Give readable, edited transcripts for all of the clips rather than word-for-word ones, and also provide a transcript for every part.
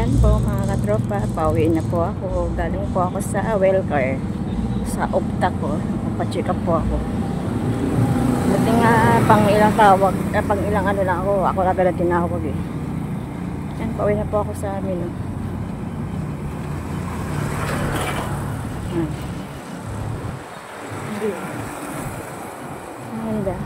Ayan po mga katropa, pauwi na po ako. Galing po ako sa Wellcare, sa Opta ko. Pacheck up po ako. Buti nga pang ilang tawag, pang ilang ano lang ako. Ako na pala tinawag eh. Ayan, pauwi na po ako sa amin. Hindi. Maganda.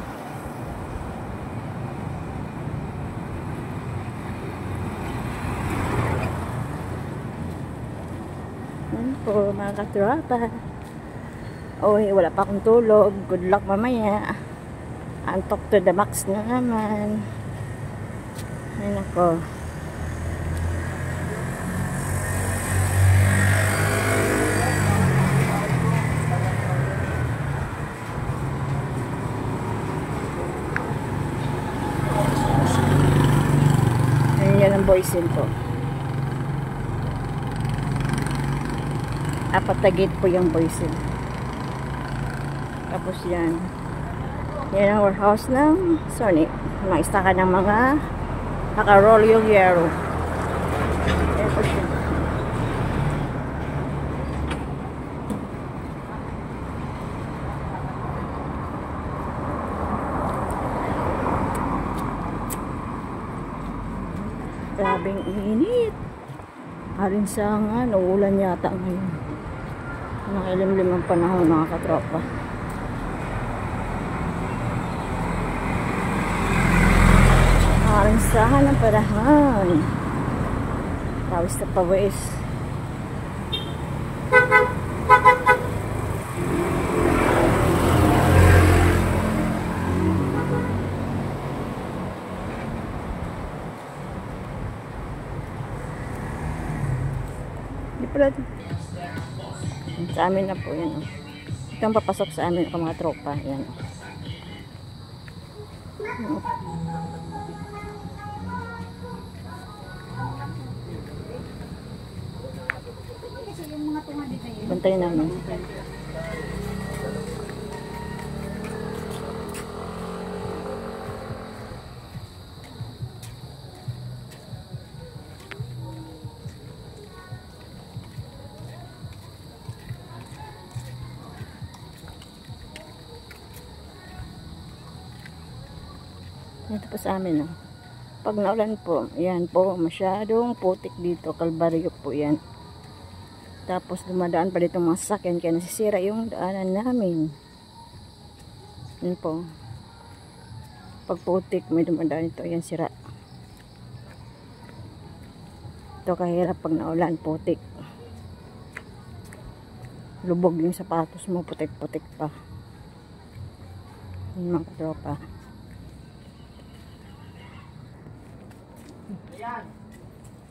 Po mga katropa. Oy, wala pa akong tulog. Good luck mamaya. Antok to the max na naman. Ay nako. Ayan ang boysin po. Apat na gate po yung boysin. Tapos yan. Yan ang warehouse ng Sony. Maista ka ng mga naka-roll yung yero. Yan po siya. Grabing init. Harin sa nga, nauulan yata ngayon. Nakilimlim ang panahon mga katropa. Nakarinsahan ang panahon. Pawis na pawis. Di pala ito. Sa amin na po yan. Ito ang papasok sa amin mga tropa. Yan. Bantayin namin. Ito po sa amin, no? Pag naulan po, yan po, masyadong putik dito, kalbaryo po yan. Tapos dumadaan pa dito mga sasakyan, kaya nasisira yung daanan namin. Yan po. Pag putik, may dumadaan ito, yan sira. Ito kahirap pag naulan, putik. Lubog yung sapatos mo, putik-putik pa. Yan mga katropa.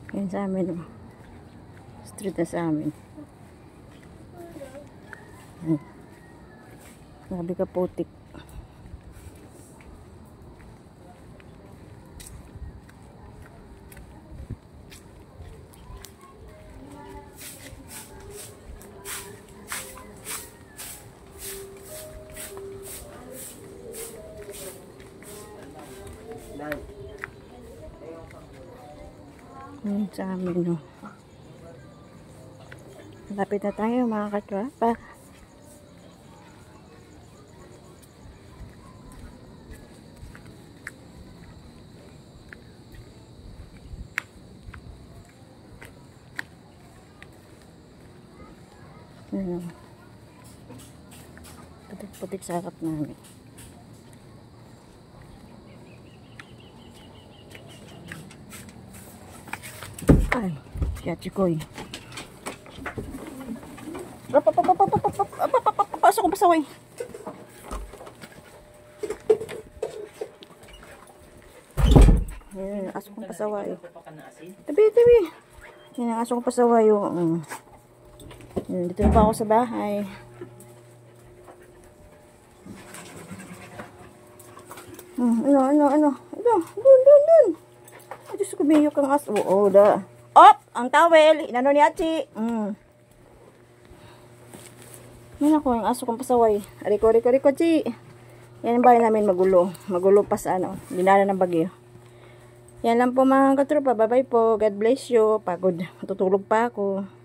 Yan sa amin, oh. Street na sa amin. Grabe ka putik. Sa amin, no. Lapit na tayo mga katropa. Putik-putik sa harap namin. Ay, kaya chikoy. Pasok ko pasaway. Yan, aso kong pasaway. Tabi. Yan ang aso kong pasaway. Dito na pa ako sa bahay. Ano? Dun. Ay, Diyos ko, biyo kang aso. Oo, da. Op! Ang towel! Inano ni Achi? Yan ako, yung aso kong pasaway. Riko, Chi. Yan ang bahay namin magulo. Magulo pa sa ano. Dinala ng bagyo. Yan lang po mga katropa. Bye bye po. God bless you. Pagod. Tutulog pa ako.